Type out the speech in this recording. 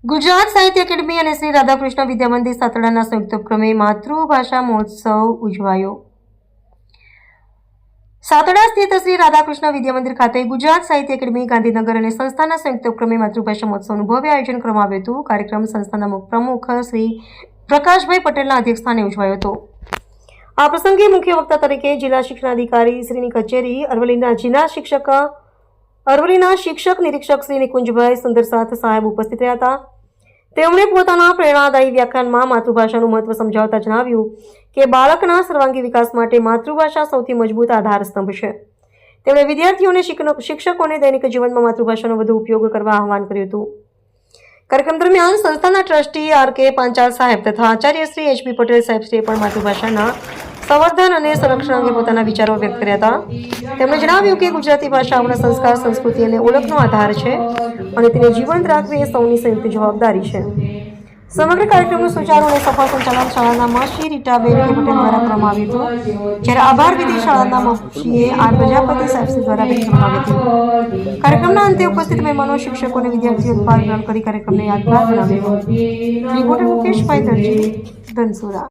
ગુજરાત સાહિત્ય એકેડમી અને શ્રી રાધાકૃષ્ણ વિદ્યામંદિર સાતડાના સંયુક્ત ઉપક્રમે માતૃભાષા મહોત્સવ ઉજવાયો. સાતડા સ્થિત શ્રી રાધાકૃષ્ણ વિદ્યામંદિર ખાતે ગુજરાત સાહિત્ય એકેડમી ગાંધીનગર અને સંસ્થાના સંયુક્ત ઉપક્રમે માતૃભાષા મહોત્સવનું ભવ્ય આયોજન કરવામાં આવ્યું હતું. કાર્યક્રમ સંસ્થાના પ્રમુખ શ્રી પ્રકાશભાઈ પટેલના અધ્યક્ષસ્થાને ઉજવાયો હતો. આ પ્રસંગે મુખ્ય વક્તા તરીકે જિલ્લા શિક્ષણાધિકારી શ્રીની કચેરી અરવલ્લીના શિક્ષક નિરીક્ષક શ્રી નિકુંજભાઈ સુંદરસાથ સાહેબ ઉપસ્થિત રહ્યા હતા. તેમણે પોતાના પ્રેરણાદાયી વ્યાખ્યાનમાં માતૃભાષાનું મહત્વ સમજાવતા જણાવ્યું કે બાળકના સર્વાંગી વિકાસ માટે માતૃભાષા સૌથી મજબૂત આધાર સ્તંભ છે. તેમણે વિદ્યાર્થીઓને શિક્ષકોને દૈનિક જીવનમાં માતૃભાષાનો વધુ ઉપયોગ કરવા આહવાન કર્યું હતું. કાર્યક્રમ દરમિયાન સંસ્થાના ટ્રસ્ટી આર.કે. પાંચાલ સાહેબ તથા આચાર્ય શ્રી એચ.બી. પટેલ સાહેબશ્રીએ પણ માતૃભાષાના સંવર્ધન અને સંરક્ષણ અંગે પોતાના વિચારો વ્યક્ત કર્યા હતા. તેમણે જણાવ્યું કે ગુજરાતી ભાષા આપણા સંસ્કાર, સંસ્કૃતિ અને ઓળખનો આધાર છે અને તેને જીવંત રાખવી એ સૌની સંયુક્ત જવાબદારી છે. સમગ્ર કાર્યક્રમનું સુચારુ અને સફળ સંચાલન શાળાના મશી રીટાબેન પટેલ દ્વારા કરવામાં આવ્યું હતું, જ્યારે આભાર વિધિ શાળાના મશીએ આર પ્રજાપતિ સાહેબશ્રી દ્વારા વ્યક્ત કરવામાં આવી હતી. કાર્યક્રમના અંતે ઉપસ્થિત મહેમાનો, શિક્ષકો અને વિદ્યાર્થીઓ ગ્રહણ કરી કાર્યક્રમને યાદગાર બનાવ્યો. રિપોર્ટર મુકેશભાઈ દરજી, ધનસુરા.